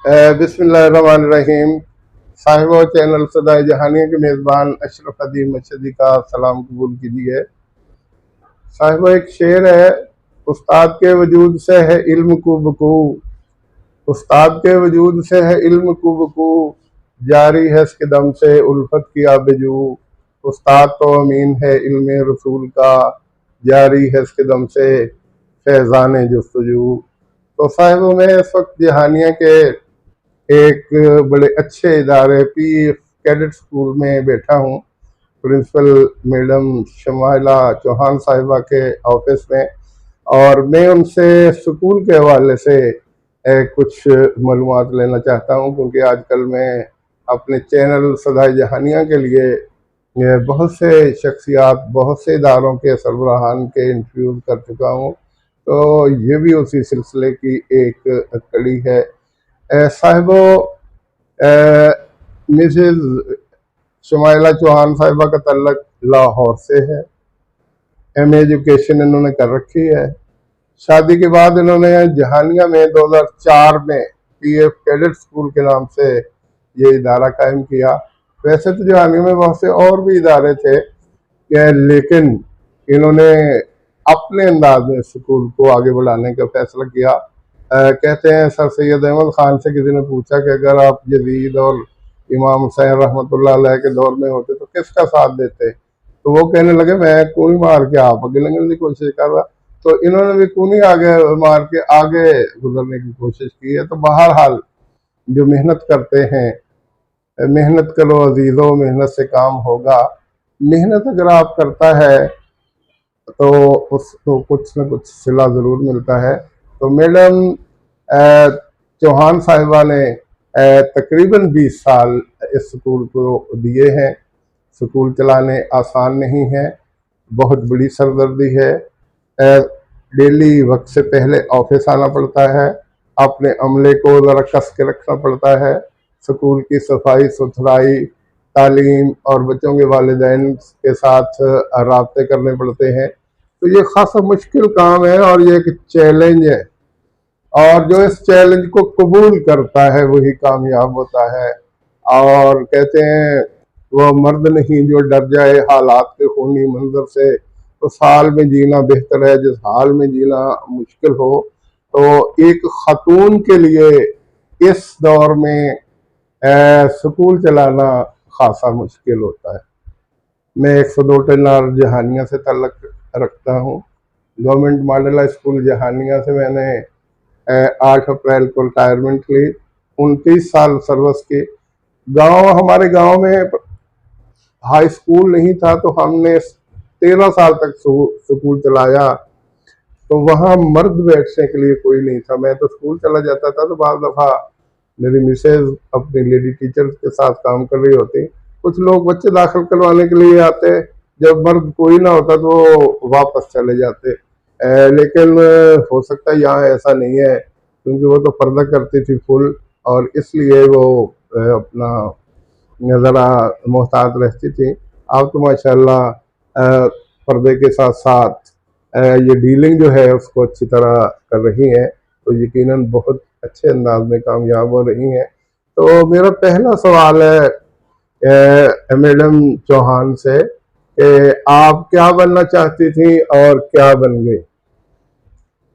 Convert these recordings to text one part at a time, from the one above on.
बिस्मिल्लाहिर्रहमानिर्रहीम। साहिबो चैनल सदाए जहानिया के मेज़बान अशरफ अदीम मशदी का सलाम कबूल कीजिए। साहिबो, एक शेर है, उस्ताद के वजूद से है इल्म को बकू, उस्ताद के वजूद से है इल्म को बकू, जारी है इसके दम से उल्फत की आबजू। उस्ताद तो अमीन है इल्म रसूल का, जारी है इसके दम से फैज़ान जुस्तजू। तो साहिबों, मैं इस वक्त जहानिया के एक बड़े अच्छे इदारे पीएफ कैडेट स्कूल में बैठा हूँ, प्रिंसिपल मैडम शमाइला चौहान साहिबा के ऑफिस में। और मैं उनसे स्कूल के हवाले से कुछ मालूमात लेना चाहता हूँ, क्योंकि आजकल मैं अपने चैनल सदाए जहानिया के लिए बहुत से शख्सियात, बहुत से इदारों के सरबराहान के इंटरव्यू कर चुका हूँ। तो ये भी उसी सिलसिले की एक कड़ी है। साहिबो, मिसेज शमाइला चौहान साहिबा का तल्लक लाहौर से है। एमए एजुकेशन इन्होंने कर रखी है। शादी के बाद इन्होंने जहानिया में 2004 में पीएफ कैडेट स्कूल के नाम से ये इदारा कायम किया। वैसे तो जहानिया में बहुत से और भी इदारे थे, लेकिन इन्होंने अपने अंदाज में स्कूल को आगे बढ़ाने का फैसला किया। कहते हैं, सर सैयद अहमद खान से किसी ने पूछा कि अगर आप यजीद और इमाम हुसैन रहमतुल्लाह अलैह के दौर में होते तो किसका साथ देते, तो वो कहने लगे मैं कूनी मार के आप आगे लगने की कोशिश कर रहा। तो इन्होंने भी कूनी आगे मार के आगे गुजरने की कोशिश की है। तो बहरहाल, जो मेहनत करते हैं, मेहनत करो अजीजों, मेहनत से काम होगा। मेहनत अगर आप करता है तो उसको कुछ न कुछ सिला ज़रूर मिलता है। तो मैडम चौहान साहिबा ने तकरीबन 20 साल इस स्कूल को दिए हैं। स्कूल चलाने आसान नहीं है, बहुत बड़ी सरदर्दी है। डेली वक्त से पहले ऑफिस आना पड़ता है, अपने अमले को ज़रा कस के रखना पड़ता है। स्कूल की सफाई सुथराई, तालीम और बच्चों के वालिदैन के साथ राब्ते करने पड़ते हैं। तो ये खासा मुश्किल काम है और ये एक चैलेंज है, और जो इस चैलेंज को कबूल करता है वही कामयाब होता है। और कहते हैं, वह मर्द नहीं जो डर जाए हालात के खूनी मंजर से। उस हाल में जीना बेहतर है जिस हाल में जीना मुश्किल हो। तो एक खातून के लिए इस दौर में स्कूल चलाना खासा मुश्किल होता है। मैं 102 टेनार जहानिया से तल्लक रखता हूँ। गवर्नमेंट मॉडल स्कूल जहानिया से मैंने 8 अप्रैल को रिटायरमेंट ली। 29 साल सर्विस की। हमारे गांव में हाई स्कूल नहीं था, तो हमने 13 साल तक स्कूल चलाया। तो वहाँ मर्द बैठने के लिए कोई नहीं था। मैं तो स्कूल चला जाता था, तो बार दफ़ा मेरी मिसेज अपनी लेडी टीचर के साथ काम कर रही होती। कुछ लोग बच्चे दाखिल करवाने के लिए आते, जब मर्द कोई ना होता तो वो वापस चले जाते। लेकिन हो सकता है यहाँ ऐसा नहीं है, क्योंकि वो तो पर्दा करती थी फुल, और इसलिए वो अपना ज़रा मोहतात रहती थी। आप तो माशाल्लाह पर्दे के साथ साथ ये डीलिंग जो है उसको अच्छी तरह कर रही हैं, तो यकीनन बहुत अच्छे अंदाज में कामयाब हो रही हैं। तो मेरा पहला सवाल है मैडम चौहान से कि आप क्या बनना चाहती थी और क्या बन गई?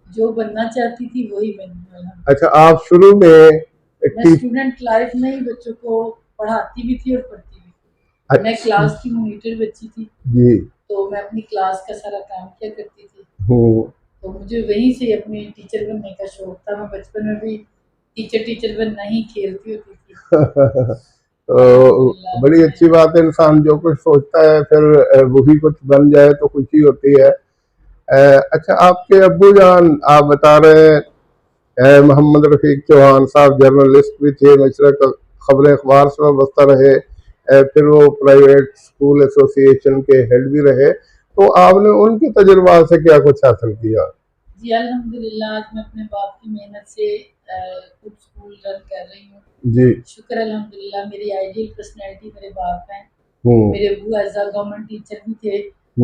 जो बनना चाहती थी वही बन गया। अच्छा, आप शुरू में मैं स्टूडेंट लाइफ में ही बच्चों को पढ़ाती भी थी और पढ़ती भी थी। मैं क्लास की मॉनिटर बच्ची थी जी, तो मैं अपनी क्लास का सारा काम किया करती थी। तो मुझे वहीं से अपने टीचर बनने का शौक था। मैं बचपन में भी टीचर बनना ही खेलती होती थी। तो बड़ी अच्छी बात है, इंसान जो कुछ सोचता है फिर वही कुछ बन जाए तो खुशी होती है। अच्छा, आपके अब्बू जान आप बता रहे हैं, मोहम्मद रफीक चौहान साहब जर्नलिस्ट भी थे, मशरक खबरें अखबार से वाबस्ता रहे, फिर वो प्राइवेट स्कूल एसोसिएशन के हेड भी रहे। तो आपने उनके तजुर्बा से क्या कुछ हासिल किया? जी अल्हम्दुलिल्लाह, आज मैं अपने बाप की मेहनत से खुद स्कूल रन कर रही हूँ। जी, शुक्र अल्हम्दुलिल्लाह, मेरी आइडियल पर्सनैलिटी मेरे बाप हैं। हम्म, मेरे अब्बू एज अ गवर्नमेंट टीचर भी थे,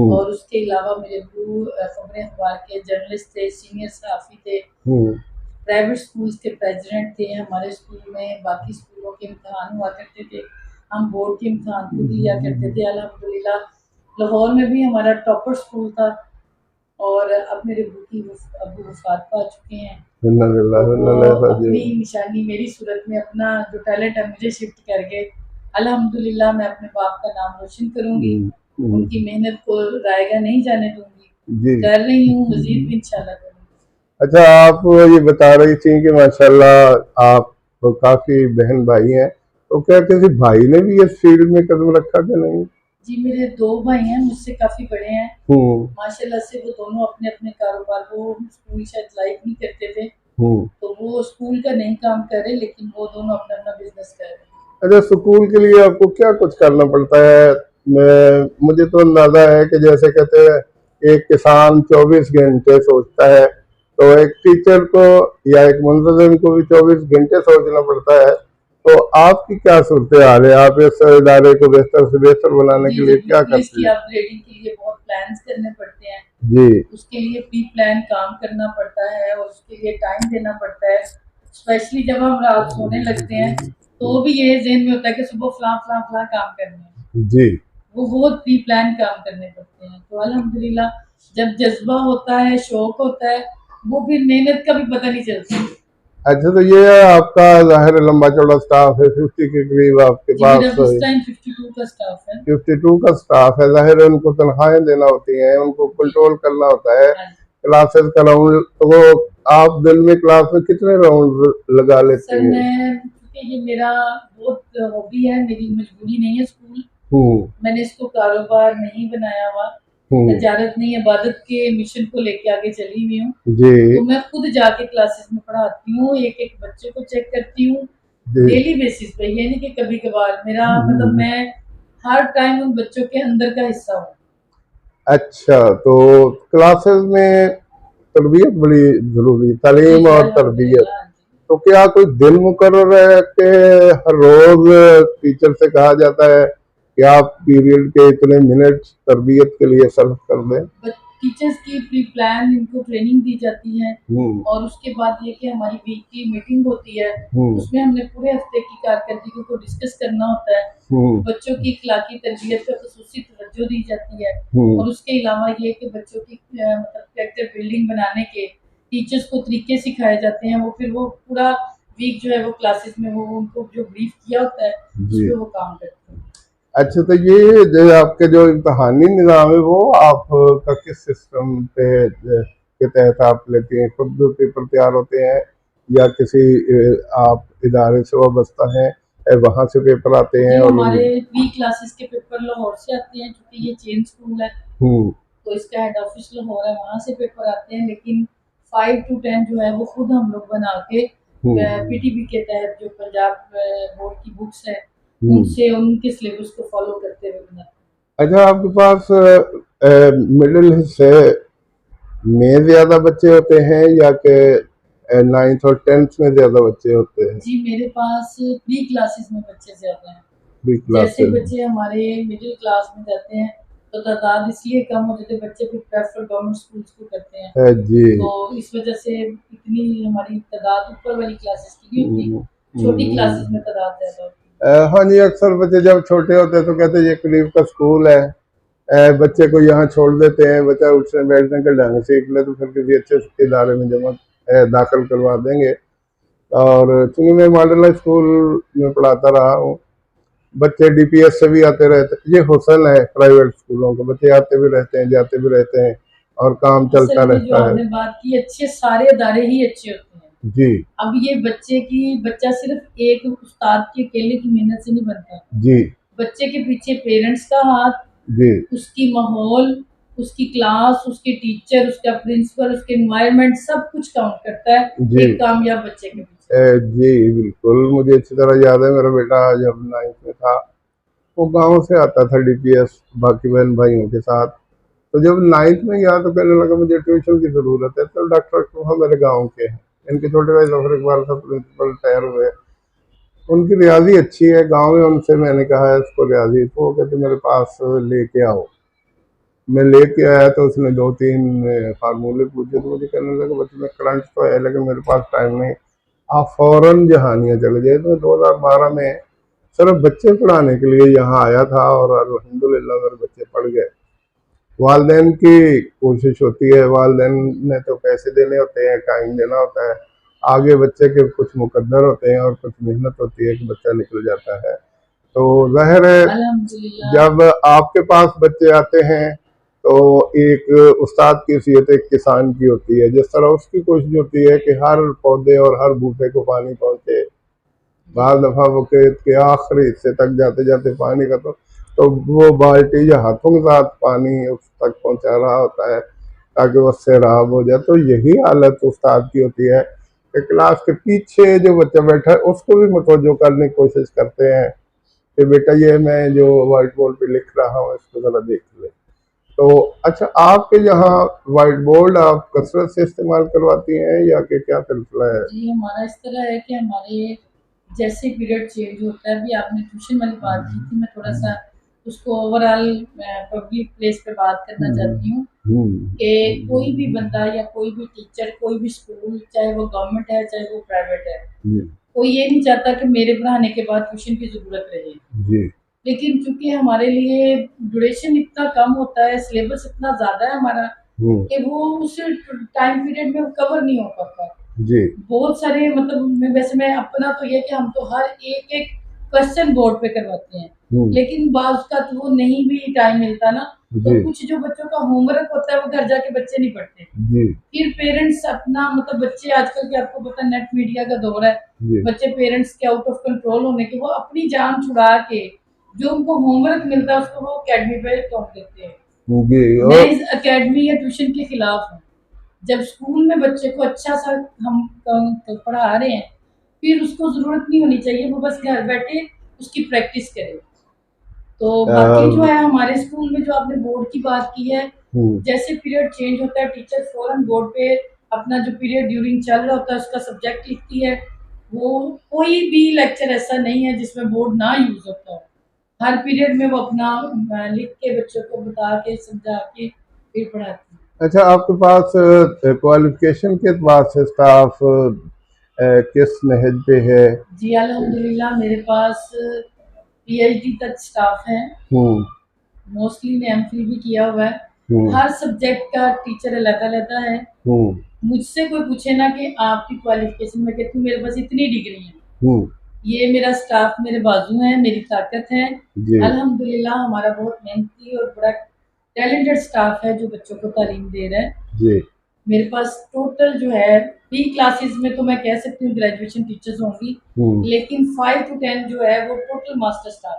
और उसके अलावा मेरे अब्बू खबरें अखबार के जर्नलिस्ट थे, सीनियर सहाफ़ी थे। प्राइवेट स्कूल्स के प्रेसिडेंट थे हमारे स्कूल में। बाकी स्कूलों के इम्तहान हुआ करते थे, हम बोर्ड के इम्तहान खुद लिया करते थे। अल्हम्दुलिल्लाह लाहौर में भी हमारा टॉपर स्कूल था, और अब मेरे अबू वफात पा चुके हैं। इन्ना तो लिल्लाहि व इन्ना वो इलैहि राजिऊन। अपनी निशानी मेरी सूरत में अपना जो टैलेंट है मुझे शिफ्ट करके अल्हम्दुलिल्लाह मैं अपने बाप का नाम रोशन करूंगी, उनकी मेहनत को रायगा नहीं जाने दूंगी। जी। कर रही हूँ, मजीद भी इंशाल्लाह करूंगी। अच्छा, आप ये बता रही थी कि माशाल्लाह आप तो काफी बहन भाई हैं, तो क्या किसी भाई ने भी इस फील्ड में कदम रखा कि नहीं? जी मेरे 2 भाई हैं, मुझसे काफ़ी बड़े हैं। हम्म। माशाल्लाह से वो दोनों अपने-अपने कारोबार, वो स्कूल शायद लाइक नहीं करते थे, हम्म। तो वो स्कूल का नहीं काम कर रहे, लेकिन वो दोनों अपना-अपना बिज़नेस कर रहे हैं। अच्छा, स्कूल के लिए आपको क्या कुछ करना पड़ता है? मुझे तो अंदाजा है कि जैसे कहते हैं एक किसान 24 घंटे सोचता है, तो एक टीचर को या एक मुंतजिम को भी 24 घंटे सोचना पड़ता है। तो आपकी क्या सूरत हाल है? आप इस इदारे को बेहतर से बेहतर बनाने जी, के जी, लिए क्या बिल्कुल करते इसकी हैं? अपग्रेडिंग के लिए बहुत प्लान्स करने पड़ते हैं। जी। उसके लिए प्री प्लान काम करना पड़ता है और उसके लिए टाइम देना पड़ता है। स्पेशली जब हम रात सोने लगते हैं, तो भी ये ज़हन में होता है कि सुबह फलां काम करना है। जी। वो बहुत प्री प्लान काम करने पड़ते हैं। तो अल्हम्दुलिल्लाह जब जज़्बा होता है, शौक होता है, वो फिर मेहनत का भी पता नहीं चलता। अच्छा, तो ये आपका ज़ाहिर है लंबा चौड़ा स्टाफ है, 50 के करीब आपके जी, मेरा पास इस टाइम 52 का स्टाफ है। 52 का स्टाफ है। ज़ाहिर है उनको तनख्वाहें देना होती हैं, उनको जी, कंट्रोल करना होता है, हाँ जी। क्लासेस का राउंड। तो वो आप दिन में क्लास में कितने राउंड लगा सर लेती हैं? मैं, क्योंकि ये मेरा बहुत हॉबी है, मेरी मजबूरी नहीं है स्कूल। हम्म। मैंने इसको कारोबार नहीं बनाया हुआ, तजारत नहीं, इबादत के मिशन को लेके आगे चली हुई हूँ। जी। तो मैं खुद जाके क्लासेस में पढ़ाती हूँ, एक-एक बच्चे को चेक करती हूँ, जी। डेली बेसिस पे, ये नहीं कि कभी-कभार। मेरा मतलब मैं हर टाइम उन बच्चों के अंदर का हिस्सा हूँ। अच्छा, तो क्लासेस में तरबियत बड़ी ज़रूरी, जी, तालीम जी, और तरबियत। अल्हम्दुलिल्लाह। जी। तो क्या कोई दिन मुकर्रर है कि हर रोज टीचर से कहा जाता है कि आप पीरियड के इतने मिनट तरबियत के लिए सर्व कर दें? टीचर्स की प्री प्लान इनको ट्रेनिंग दी जाती है, हम्म। और उसके बाद ये कि हमारी वीकली मीटिंग होती है, उसमें हमने पूरे हफ्ते की कारकर्दगी को डिस्कस करना होता है। बच्चों की इखलाकी तरबियत पे खुसूसी तवज्जो दी जाती है, और उसके अलावा ये कि बच्चों की मतलब कैरेक्टर बिल्डिंग बनाने के टीचर्स को तरीके सिखाए जाते हैं। वो फिर वो पूरा वीक जो है वो क्लासेस में वो उनको जो ब्रीफ किया होता है उस जी। पे वो काम करते हैं। अच्छा, तो ये जो आपके जो इम्तहानी निज़ाम है वो आपका किस सिस्टम पे के तहत आप लेती हैं? खुद पेपर तैयार होते हैं या किसी आप इदारे से वाबस्ता हैं, वहाँ से पेपर आते हैं जी, और हमारे प्री क्लासेस के पेपर लाहौर से आते हैं, क्योंकि ये चेन स्कूल है, हम्म। तो इसका हेड ऑफिस लाहौर है, वहाँ से पेपर आते हैं। लेकिन 5 टू 10 जो है वो खुद हम लोग बना के पीटीबी के तहत जो पंजाब बोर्ड की बुक्स है उनसे उनके सिलेबस को फॉलो करते हुए बनाते हैं। अच्छा, आपके पास मिडिल हिस्से में ज्यादा बच्चे होते हैं या कि 9th और 10th में ज्यादा बच्चे होते हैं? जी, मेरे पास प्री क्लासेस में बच्चे ज़्यादा हैं। प्री जैसे क्लासेस। बच्चे हमारे मिडिल क्लास में जाते हैं, तो तादाद इसलिए कम हो जाती है, बच्चे फिर प्रेफर गवर्नमेंट स्कूल्स को करते हैं। जी। तो इस वजह से इतनी हमारी तादाद ऊपर वाली क्लासेस की नहीं होती, छोटी क्लासेस में तादाद ज़्यादा होती है। हाँ जी, अक्सर बच्चे जब छोटे होते हैं तो कहते हैं ये करीब का स्कूल है, बच्चे को यहाँ छोड़ देते हैं, बच्चा उठने बैठने का ढंग सीख ले तो फिर किसी अच्छे इदारे में जमा दाखिल करवा देंगे। और चूंकि मैं मॉडल स्कूल में पढ़ाता रहा हूँ, बच्चे डीपीएस से भी आते रहते, ये हुसन है प्राइवेट स्कूलों के, बच्चे आते भी रहते हैं जाते भी रहते हैं और काम चलता असल में जो रहता है। आपने बात की, अच्छे सारे अदारे ही अच्छे होते हैं। जी। अब ये बच्चा सिर्फ एक उस्ताद के अकेले की मेहनत से नहीं बनता। जी। बच्चे के पीछे पेरेंट्स का हाथ, जी। उसकी माहौल, उसकी क्लास, उसके टीचर, उसका प्रिंसिपल, उसके एनवायरनमेंट सब कुछ काउंट करता है जी। एक कामयाब बच्चे के पीछे। जी बिल्कुल, मुझे अच्छी तरह याद है, मेरा बेटा जब 9th में था वो गांव से आता था डीपीएस बाकी बहन भाइयों के साथ। तो जब 9th में गया तो कहने लगा मुझे ट्यूशन की ज़रूरत है, तो डॉक्टर साहब मेरे गांव के हैं, इनके छोटे भाई जफर इकबाल साहब प्रिंसिपल टायर हुए, उनकी रियाजी अच्छी है गांव में, उनसे मैंने कहा है इसको रियाजी, तो वो कहते मेरे पास लेके आओ। मैं लेके आया तो उसने 2-3 फार्मूले पूछे, तो मुझे कहने लगा बच्चे में करंट तो है लेकिन मेरे पास टाइम नहीं, आप फौरन जहानिया चले गए। तो 2012 में सिर्फ बच्चे पढ़ाने के लिए यहाँ आया था और अल्हम्दुलिल्लाह मेरे बच्चे पढ़ गए। वालदेन की कोशिश होती है, वालदेन ने तो पैसे देने होते हैं, टाइम देना होता है, आगे बच्चे के कुछ मुकद्दर होते हैं और कुछ मेहनत होती है कि बच्चा निकल जाता है। तो जाहिर है अल्हम्दुलिल्लाह। जब आपके पास बच्चे आते हैं तो एक उस्ताद की हैसियत एक किसान की होती है, जिस तरह उसकी कोशिश होती है कि हर पौधे और हर बूटे को पानी पहुंचे। बार दफा वो खेत के आखिरी हिस्से तक जाते जाते पानी का तो वो बाल्टी या हाथों के साथ पानी उस तक पहुंचा रहा होता है ताकि वो सैराब हो जाए। तो यही हालत उस्ताद की होती है कि क्लास के पीछे जो बच्चा बैठा है उसको भी मुतवज्जो करने की कोशिश करते हैं कि बेटा ये मैं जो व्हाइट बोर्ड पे लिख रहा हूँ इसको जरा देख ले। तो अच्छा, आपके यहाँ व्हाइट बोर्ड आप कसरत से इस्तेमाल करवाती हैं या कि क्या सिलसिला है? जी, हमारा इस तरह है कि हमारे जैसे पीरियड चेंज होता है, अभी आपने ट्यूशन वाली बात की थी, मैं थोड़ा-सा उसको ओवरऑल पब्लिक प्लेस पे बात करना चाहती हूँ कि कोई भी बंदा या कोई भी टीचर, कोई भी स्कूल, चाहे वो गवर्नमेंट है, चाहे वो प्राइवेट है, कोई ये नहीं चाहता कि मेरे पढ़ाने के बाद ट्यूशन की ज़रूरत रहे। जी लेकिन चूँकि हमारे लिए ड्यूरेशन इतना कम होता है, सिलेबस इतना ज़्यादा है हमारा कि वो उस टाइम पीरियड में वो कवर नहीं हो पाता। जी बहुत सारे मतलब मैं अपना तो ये कि हम तो हर एक-एक क्वेश्चन बोर्ड पे करवाते हैं। लेकिन बाज़ का तो वो नहीं भी टाइम मिलता ना, तो जी कुछ जो बच्चों का होमवर्क होता है वो घर जाके बच्चे नहीं पढ़ते। जी फिर पेरेंट्स अपना मतलब बच्चे आजकल के आपको पता है नेट मीडिया का दौर है। जी बच्चे पेरेंट्स के आउट ऑफ कंट्रोल होने के वो अपनी जान छुड़ा के जो उनको होमवर्क मिलता है उसको वो अकेडमी पे तोड़ देते हैं। जी मैं और इस अकेडमी या ट्यूशन के खिलाफ हूँ। जब स्कूल में बच्चे को अच्छा सा हम पढ़ा रहे हैं, फिर उसको ज़रूरत नहीं होनी चाहिए, वो बस घर बैठे उसकी प्रैक्टिस करे। तो बाकी जो है हमारे स्कूल में जो आपने बोर्ड की बात की है, जैसे पीरियड चेंज होता है टीचर फौरन बोर्ड पे अपना जो पीरियड ड्यूरिंग चल रहा होता है उसका सब्जेक्ट लिखती है। वो कोई भी लेक्चर ऐसा नहीं है जिसमें बोर्ड ना यूज़ होता हो। हर पीरियड में वो अपना लिख के बच्चों को बता के समझा के फिर पढ़ाती है। अच्छा, आपके पास क्वालिफिकेशन के एतबार से स्टाफ किस नहज पे है? जी अल्हम्दुलिल्लाह मेरे पास पीएचडी तक स्टाफ है। मोस्टली ने एमफिल भी किया हुआ है। हर सब्जेक्ट का टीचर अलग-अलग है। मुझसे कोई पूछे ना कि आपकी क्वालिफिकेशन, मैं कहती हूँ मेरे पास इतनी डिग्री है। ये मेरा स्टाफ मेरे बाजू है, मेरी ताकत है। अल्हम्दुलिल्लाह हमारा बहुत मेहनती और बड़ा टैलेंटेड स्टाफ है जो बच्चों को तालीम दे रहा है। जी मेरे पास टोटल जो है प्री क्लासेस में तो मैं कह सकती हूँ ग्रेजुएशन टीचर्स होंगी, लेकिन 5 to 10 जो है वो टोटल मास्टर स्टाफ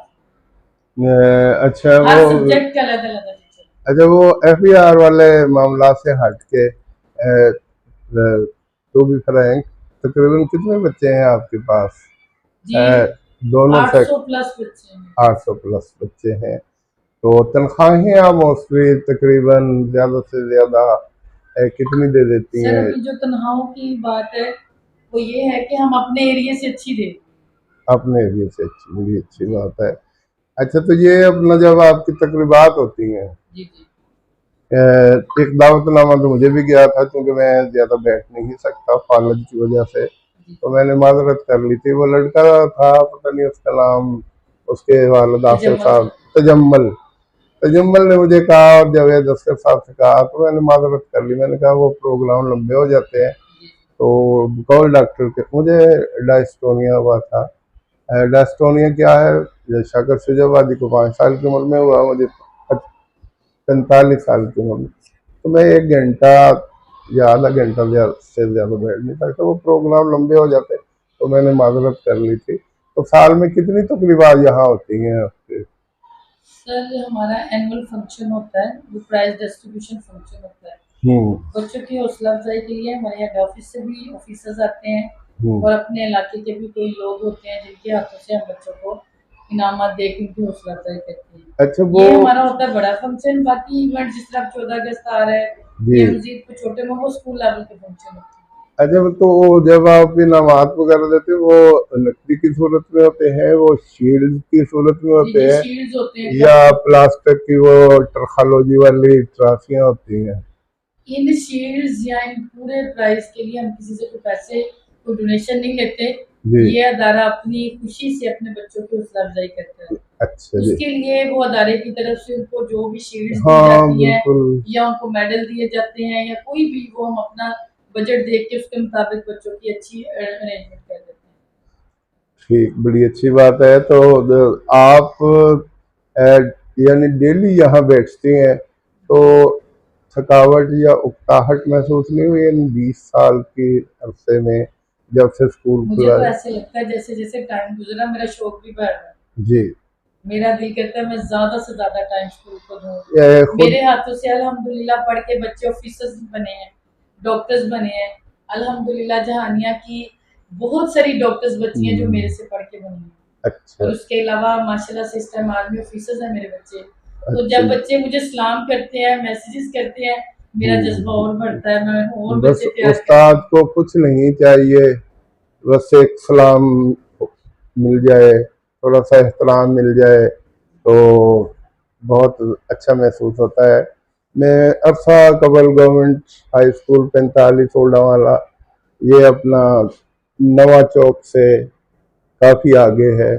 अच्छा हर वो सब्जेक्ट का अलग-अलग है टीचर। अच्छा वो एफईआर वाले मामला से हट के टू बी फ्रैंक, तकरीबन कितने बच्चे हैं आपके पास? जी दोनों से 800 प्लस बच्चे हैं। 800 प्लस बच्चे हैं। तो तनख्वाहें आप मोस्टली तकरीबन ज़्यादा से ज़्यादा कितनी दे देती सर हैं? अभी जो तनख्वाहों की बात है वो ये है कि हम अपने एरिया से अच्छी दे। अपने एरिया से अच्छी, बड़ी अच्छी बात है। अच्छा, तो ये अपना जब आपकी तकरीबात होती हैं, जी जी एक दावतनामा तो मुझे भी गया था क्योंकि मैं ज़्यादा बैठ नहीं सकता फालज की वजह से, तो मैंने माजरत कर ली थी। वो लड़का था, पता नहीं उसका नाम, उसके वालिद आसिफ साहब, तजम्मल तजम्मल ने मुझे कहा और जावेद अस्कर साहब से कहा, तो मैंने माजरत कर ली। मैंने कहा वो प्रोग्राम लंबे हो जाते हैं तो कॉल डॉक्टर के, मुझे डायस्टोनिया हुआ था। डायस्टोनिया क्या है? शाकर शुजाबादी को 5 साल की उम्र में हुआ, मुझे 45 साल की उम्र में। तो मैं 1 घंटा या आधा घंटा से ज़्यादा बैठ नहीं सकता, वो प्रोग्राम लंबे हो जाते, तो मैंने माजरत कर ली थी। तो साल में कितनी तकरीबात यहाँ होती हैं आपके? सर हमारा एनुअल फंक्शन होता है, वो प्राइज डिस्ट्रीब्यूशन फंक्शन होता है। बच्चों की हौसला अफजाई के लिए हमारे हेड ऑफिस से भी ऑफिसर्स आते हैं और अपने इलाके के भी कोई लोग होते हैं जिनके हाथों से हम बच्चों को इनामात दे के उनकी हौसला अफजाई करते हैं। अच्छा, वो ये हमारा होता है बड़ा फंक्शन। बाकी इवेंट जिस तरह 14 अगस्त आ रहा है जी या मजीद कुछ छोटे में वो स्कूल लेवल के फंक्शन होते हैं। अच्छा, तो जब आप इनामात वगैरह देते हो वो नकदी की सूरत में होते हैं, वो शील्ड की सूरत में जी होते जी, हैं, शील्ड्स होते हैं, या कप होते हैं। प्लास्टिक की वो ट्रखालोजी वाली ट्रॉफियां होती हैं? इन शील्ड्स या इन पूरे प्राइज के लिए हम किसी से कोई पैसे कोई डोनेशन नहीं लेते। जी। ये अदारा अपनी खुशी से अपने बच्चों की हौसला अफजाई करता है। अच्छा जी। उसके लिए वो अदारे की तरफ से उनको जो भी शील्ड्स दी हाँ जाती हैं बिल्कुल। या उनको मेडल दिए जाते हैं या कोई भी, वो हम अपना बजट देख के उसके मुताबिक बच्चों की अच्छी अरेंजमेंट कर देते हैं। ठीक, बड़ी अच्छी बात है। तो आप यानी डेली यहाँ बैठती हैं, तो थकावट या उकताहट महसूस नहीं हुई इन 20 साल के अरसे में, जब से स्कूल मुझे खुला तो है? ऐसे लगता है जैसे जैसे टाइम गुजरा मेरा शौक भी बढ़ रहा है। जी। मेरा दिल करता है मैं ज्यादा से ज्यादा टाइम स्कूल को दूं। खुद। मेरे हाथों से अल्हम्दुलिल्लाह पढ़ के बच्चे ऑफिसर्स बने हैं, डॉक्टर्स बने हैं। अल्हम्दुलिल्लाह जहानिया की बहुत सारी डॉक्टर्स बच्ची हैं जो मेरे से पढ़ के बनी हैं। अच्छा। और उसके अलावा माशाल्लाह से इस टाइम आर्मी ऑफिसर्स हैं मेरे बच्चे। तो अच्छा। जब बच्चे मुझे सलाम करते हैं, मैसेजेस करते हैं, मेरा जज्बा और बढ़ता है, मैं और बस बच्चे तैयार करती उस्ताद हूँ। को कुछ नहीं चाहिए, बस एक सलाम मिल जाए, थोड़ा सा एहतराम मिल जाए, तो बहुत अच्छा महसूस होता है। मैं अरसा कबल गवर्नमेंट हाई स्कूल 45 ओल्डा वाला, ये अपना नवा चौक से काफ़ी आगे है,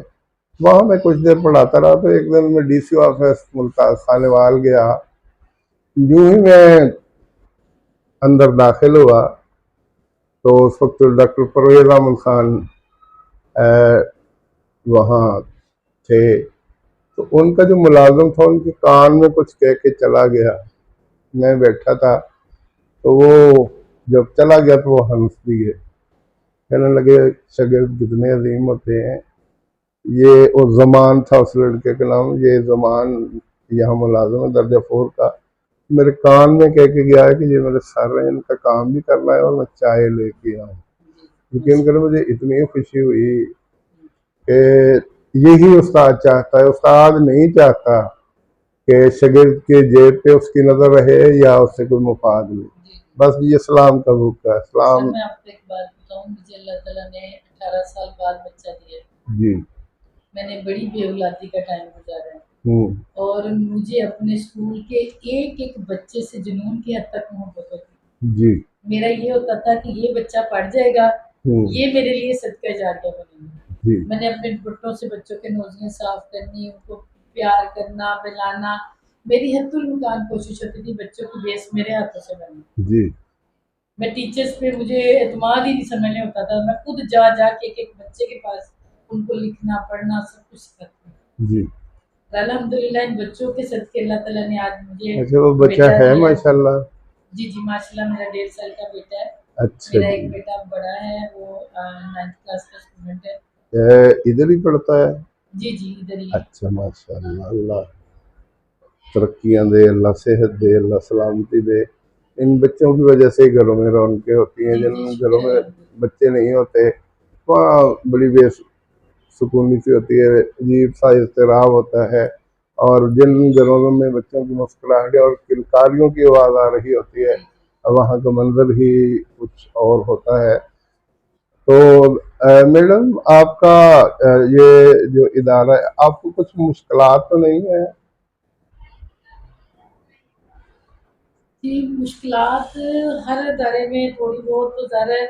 वहाँ मैं कुछ देर पढ़ाता रहा। तो एक दिन मैं डीसी ऑफिस मुल्ताज खानेवाल गया। यूं ही मैं अंदर दाखिल हुआ, तो उस वक्त डॉक्टर परवेज अहमद खान वहाँ थे। तो उनका जो मुलाजिम था, उनके कान में कुछ कह के चला गया। मैं बैठा था, तो वो जब चला गया तो वो हंस दिए, कहने लगे शागिर्द कितने अजीम होते हैं ये। और जमान था उस लड़के का नाम, ये जमान यहाँ मुलाजिम है दर्जा 4 का। मेरे कान में कह के गया है कि ये मेरे सर हैं, इनका काम भी करना है और मैं चाय लेके आऊँ। यकीन करो मुझे इतनी खुशी हुई कि यही उस्ताद चाहता है। उस्ताद नहीं चाहता कि शागिर्द के जेब पे उसकी नजर रहे या उससे कोई मुफाद ले, बस ये सलाम का भूखा है। सर सलाम। मैं आपको एक बात बताऊं, मुझे अल्लाह ताला ने 18 साल बाद बच्चा दिया है। जी। मैंने बड़ी बेऔलादी का टाइम गुजारा है हम्म। और मुझे अपने स्कूल के एक एक बच्चे से जुनून की हद तक मोहब्बत होती। जी। मेरा ये होता था कि ये बच्चा पढ़ जाएगा, ये हम्म। मेरे लिए सदका जारिया बनेगा। जी। मैंने अपने दुपट्टों से बच्चों के नोजियां साफ करनी, उनको प्यार करना, पिलाना, मेरी हद्दुल इम्कान कोशिश होती थी बच्चों की बेस मेरे हाथों से बने। जी। मैं टीचर्स पे मुझे एतमाद ही नहीं समझने होता था, मैं खुद जा जा के एक बच्चे के पास उनको लिखना पढ़ना सब कुछ सिखाती हूँ। जी। अल्हम्दुलिल्लाह इन बच्चों के सदके अल्लाह ताला ने आज मुझे अच्छा, वो बच्चा बेटा है दिया है। माशाल्लाह? जी जी, माशाल्लाह मेरा 1.5 साल का बेटा है। अच्छा मेरा जी। एक बेटा बड़ा है, वो 9th क्लास का स्टूडेंट है। इधर ही पढ़ता है? जी जी, इधर ही है। अच्छा माशाल्लाह, अल्लाह तरक्कियां दे, अल्लाह सेहत दे, अल्लाह सलामती दे। इन बच्चों की वजह से ही घरों में रौनकें होती हैं। जी जिन जी, घरों शुक्र में अल्हम्दुलिल्लाह। बच्चे नहीं होते, वहाँ बड़ी बेसुकूनी सी होती है, अजीब सा इज़्तिराब होता है। और जिन घरों में बच्चों की मुस्कुराहटें और किलकारियों की आवाज़ आ रही होती है, जी जी। वहाँ का मंजर ही कुछ और होता है। तो मैडम, आपका ये जो इदारा है, आपको कुछ मुश्किलात तो नहीं है? जी, मुश्किलात हर अदारे में थोड़ी बहुत तो ज़्यादा है।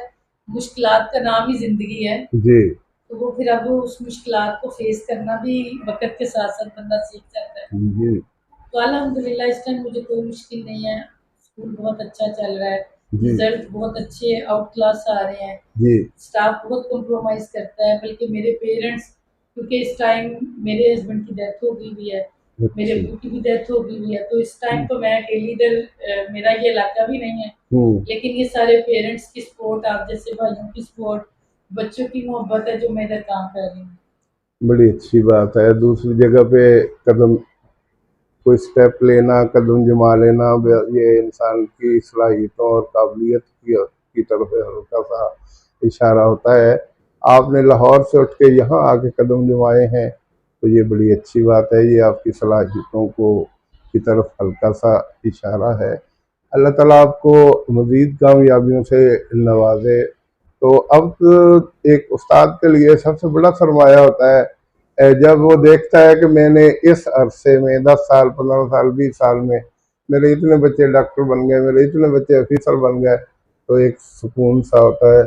मुश्किलात का नाम ही ज़िंदगी है। जी। तो वो फिर अब उस मुश्किलात को फेस करना भी वक़्त के साथ-साथ बंदा सीख जाता है। जी। तो अल्हम्दुलिल्लाह इस टाइम मुझे कोई मुश्किल नहीं है। स्कूल बहुत अच्छा चल रहा है, जी। रिज़ल्ट बहुत अच्छे आउट क्लास आ रहे हैं, जी। स्टाफ बहुत कॉम्प्रोमाइज़ करता है, बल्कि मेरे पेरेंट्स, क्योंकि इस टाइम मेरे हस्बैंड की डेथ हो गई हुई है, मेरे अच्छा। अब्बू की भी डेथ हो गई हुई है, तो इस टाइम तो मैं अकेली इधर मेरा ये इलाका भी नहीं है। हम्म। लेकिन ये सारे पेरेंट्स की सपोर्ट, आप जैसे भाइयों की सपोर्ट, बच्चों की मोहब्बत है जो मैं इधर काम कर रही हूँ। बड़ी अच्छी बात है। दूसरी जगह पे कदम, कोई स्टेप लेना, कदम जमा लेना, ये इंसान की सलाहियतों और काबिलियत की तरफ हल्का सा इशारा होता है। आपने लाहौर से उठ के यहाँ आके कदम जमाए हैं, तो ये बड़ी अच्छी बात है। ये आपकी सलाहियतों को की तरफ हल्का सा इशारा है। अल्लाह ताला आपको मज़ीद कामयाबियों से नवाजे। तो अब एक उस्ताद के लिए सबसे बड़ा सरमाया होता है जब वो देखता है कि मैंने इस अरसे में 10 साल, 15 साल, 20 साल में मेरे इतने बच्चे डॉक्टर बन गए, मेरे इतने बच्चे ऑफिसर बन गए, तो एक सुकून सा होता है।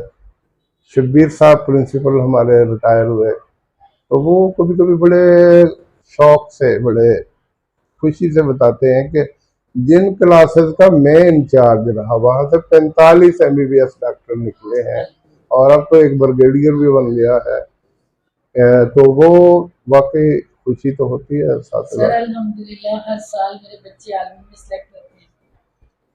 शब्बीर साहब प्रिंसिपल हमारे रिटायर हुए, तो वो कभी कभी बड़े शौक से, बड़े खुशी से बताते हैं कि जिन क्लासेस का मैं इंचार्ज रहा वहां से 45 MBBS डॉक्टर निकले हैं, और अब तो एक ब्रिगेडियर भी बन गया है। तो वो वाकई खुशी तो होती है साथ सर। अल्हम्दुलिल्लाह हर साल मेरे बच्चे आर्मी में सिलेक्ट होते हैं।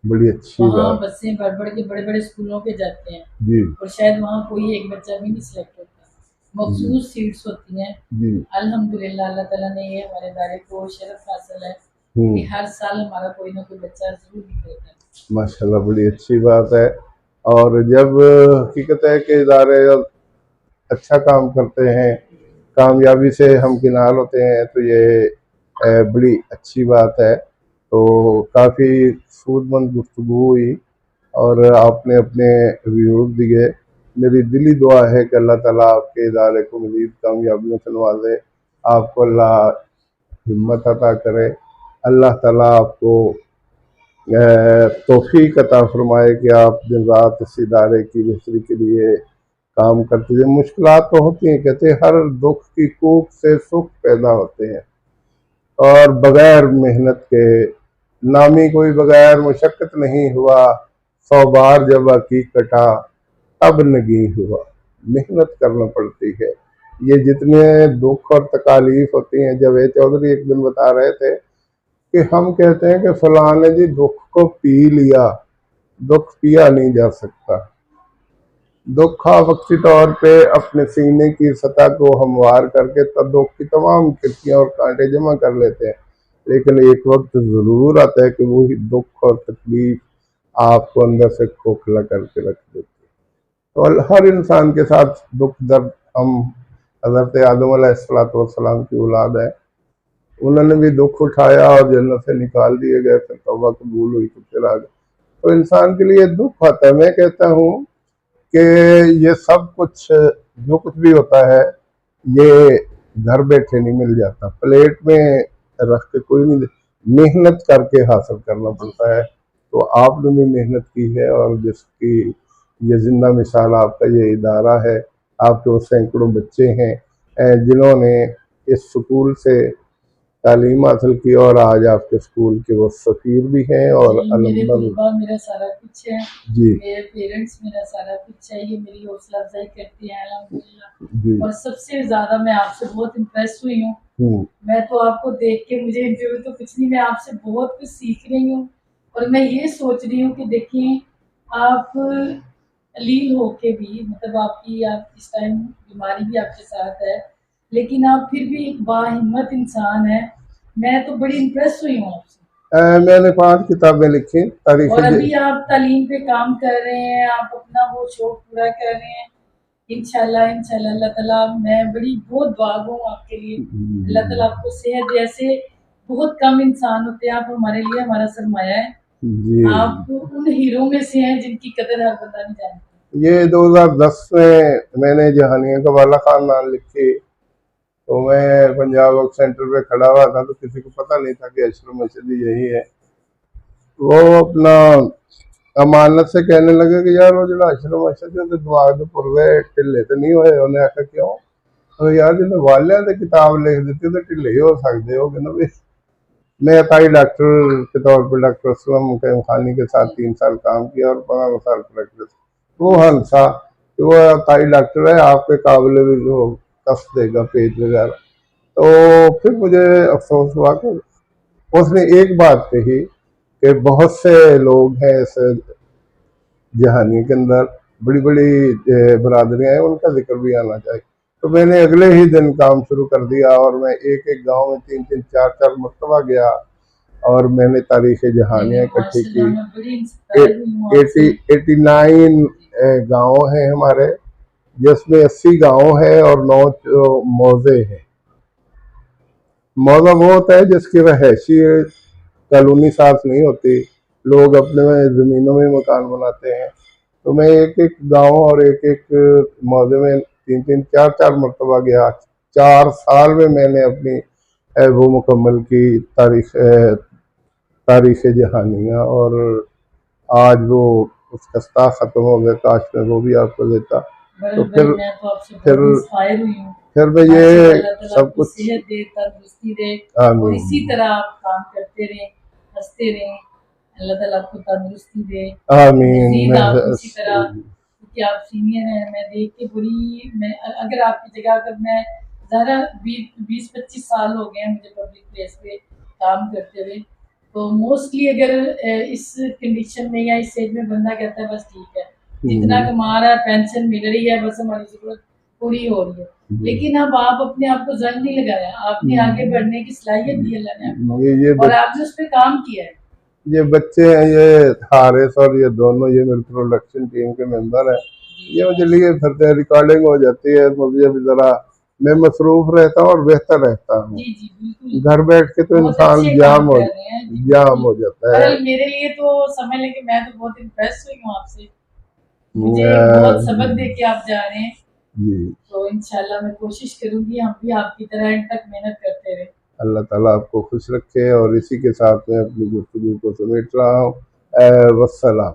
बड़ी अच्छी वहाँ बात बसें बढ़ बढ़ के बड़े बड़े स्कूलों पे जाते हैं जी और शायद वहाँ कोई एक बच्चा भी नहीं सिलेक्ट होता। मखसूस सीट्स होती हैं। जी। अल्हम्दुलिल्लाह अल्लाह ताला ने ये हमारे इदारे को शरफ हासिल है कि हर साल हमारा कोई ना कोई बच्चा जरूर निकलता है। माशाल्लाह बड़ी अच्छी बात है। और जब हकीकत है कि इदारे अच्छा काम करते हैं, कामयाबी से हमकिनार होते हैं, तो ये बड़ी अच्छी बात है। तो काफ़ी सूदमंद गुफ्तगू हुई और आपने अपने व्यूज़ दिए। मेरी दिली दुआ है कि अल्लाह ताला आपके इदारे को मज़ीद कामयाबियों से नवाजे, आपको अल्लाह हिम्मत अता करे, अल्लाह ताला आपको तौफीक अता फरमाए कि आप दिन रात इस इदारे की बेहतरी के लिए काम करते हैं। मुश्किलात तो होती हैं, कहते हैं हर दुख की कूक से सुख पैदा होते हैं, और बगैर मेहनत के नामी कोई बगैर मुशक्कत नहीं हुआ, 100 बार जब हकीक कटा अब नगी हुआ। मेहनत करना पड़ती है। ये जितने दुख और तकालीफ होती हैं, जावेद चौधरी एक दिन बता रहे थे कि हम कहते हैं कि फलां ने जी दुख को पी लिया, दुख पिया नहीं जा सकता। दुख वक्ती तौर पे अपने सीने की सतह को हमवार करके तब दुख की तमाम खिड़कियां और कांटे जमा कर लेते हैं, लेकिन एक वक्त ज़रूर आता है कि वही दुख और तकलीफ आपको अंदर से खोखला करके रख देती है। तो हर इंसान के साथ दुख दर्द, हम हज़रत आदम अलैहिस्सलाम की औलाद है, उन्होंने भी दुख उठाया और जन्नत से निकाल दिए गए, फिर तौबा कबूल हुई तो फिर आ गए। तो इंसान के लिए दुख आता है। मैं कहता हूँ कि ये सब कुछ जो कुछ भी होता है ये घर बैठे नहीं मिल जाता, प्लेट में रख के कोई नहीं, मेहनत करके हासिल करना पड़ता है। तो आपने भी मेहनत की है, और जिसकी ये जिंदा मिसाल आपका ये इदारा है। आपके वो सैकड़ों बच्चे हैं जिन्होंने इस स्कूल से तालीम हासिल की, और आज आपके स्कूल के वो सफीर भी हैं और मेरे तलबा मेरा सारा कुछ है जी, मेरे पेरेंट्स मेरा सारा कुछ है। ये मेरी हौसला अफजाई करती है अल्हम्दुलिल्लाह। और सबसे ज्यादा मैं आपसे बहुत इम्प्रेस हुई हूँ। मैं तो आपको देख के, मुझे इंटरव्यू तो कुछ नहीं, मैं आपसे बहुत कुछ सीख रही हूँ। और मैं ये सोच रही हूँ कि देखिए आप अलील होके भी, मतलब आपकी, आप इस टाइम बीमारी भी आपके साथ है, लेकिन आप फिर भी एक बाहिम्मत इंसान है। मैं तो बड़ी इम्प्रेस हुई हूँ आपसे। मैंने 5 किताबें लिखी, तारीफ और अभी आप तालीम पे काम कर रहे हैं, आप अपना वो शौक पूरा कर रहे हैं। इंशाल्लाह इंशाल्लाह अल्लाह ताला, मैं बड़ी बहुत दुआ हूँ आपके लिए। अल्लाह ताला आपको सेहत दे। ऐसे बहुत कम इंसान होते हैं, आप हमारे लिए हमारा सरमाया है। आप उन हीरो में से हैं जिनकी कदर हर बंदा नहीं जानता। ये 2010 में मैंने जहानिया का वाला खानदान लिखी, तो मैं पंजाब वक्त सेंटर पे खड़ा हुआ था, तो किसी को पता नहीं था कि अशरफ मशीदी यही है। वो अपना अमानत से कहने लगे कि यार वो जो अशरफ मशीदी तो दिमाग तो पुरवे ढिले तो नहीं होए। उन्हें आखा क्यों? तो यार जो वालिया ने किताब लिख दी तो ढिले ही हो सकते हो कि ना भी। मैं अताई डॉक्टर के तौर पर डॉक्टर असलम खानी के साथ 3 साल काम किया और 15 साल प्रैक्टिस। वो हंसा कि वो अताई डॉक्टर है, आपके काबिल भी जो कस देगा पेज वगैरह। तो फिर मुझे अफसोस हुआ कि उसने एक बात कही कि बहुत से लोग हैं इस जहानी के अंदर, बड़ी बड़ी बरादरियां हैं, उनका जिक्र भी आना चाहिए। तो मैंने अगले ही दिन काम शुरू कर दिया, और मैं एक एक गांव में 3-3, 4-4 मरतबा गया, और मैंने तारीख जहानियाँ इकट्ठी की। 89 गाँव हैं हमारे, जिसमें 80 गाँव है और 9 मौजे हैं। मौजा वो होता है जिसकी रहायशी कॉलोनी साफ नहीं होती, लोग अपने ज़मीनों में मकान बनाते हैं। तो मैं एक एक गांव और एक एक मोहल्ले में तीन तीन चार चार मरतबा गया। 4 साल में मैंने अपनी वो मुकम्मल की तारीख जहानिया, और आज वो उसका स्टाफ खत्म हो गया, काश मैं वो भी आपको देता। तो मैं तो आपसे बहुत इंस्पायर हुई हूँ। फिर मैं आपसे ये अल्लाह ताला सब आपको कुछ, सेहत दे, तंदुरुस्ती दे, और आमीन इसी तरह आप काम करते रहें, हंसते रहें। अल्लाह ताला आपको तंदुरुस्ती दे, आमीन। मजीद मैं आप इसी तरह, क्योंकि आप सीनियर हैं, मैं देख के बड़ी, मैं अगर आपकी जगह, अगर मैं ज़्यादा 20-25 साल हो गए हैं मुझे पब्लिक प्लेस पे काम करते हुए, तो मोस्टली अगर इस कंडीशन में या इस एज में बंदा कहता है बस ठीक है, जितना कमा रहा है, पेंशन मिल रही है, बस हमारी जरूरत पूरी हो रही है। लेकिन अब आप अपने आप को जंग नहीं लगाया, आपने आगे बढ़ने की सलाहियत दी अल्लाह ने आपको, और आपने उस पर काम किया है। ये बच्चे हैं, ये हारिस और ये दोनों, ये मेरी प्रोडक्शन टीम के मेंबर हैं। ये मुझे लिए फिरते हैं, रिकॉर्डिंग हो जाती है, मुझे भी ज़रा मैं मसरूफ रहता हूँ और बेहतर रहता हूँ। जी जी बिल्कुल, घर बैठ के तो इंसान जाम हो जाता है। मेरे लिए तो समझ लें कि मैं तो बहुत इम्प्रेस हुई हूँ आपसे, मुझे बहुत सबक दे के आप जा रहे हैं। जी, तो इंशाल्लाह मैं कोशिश करूंगी हम भी आपकी तरह एंड तक मेहनत करते रहे। अल्लाह ताला आपको खुश रखे, और इसी के साथ मैं अपनी गुफ्तगू को समेट रहा हूँ। वस्सलाम।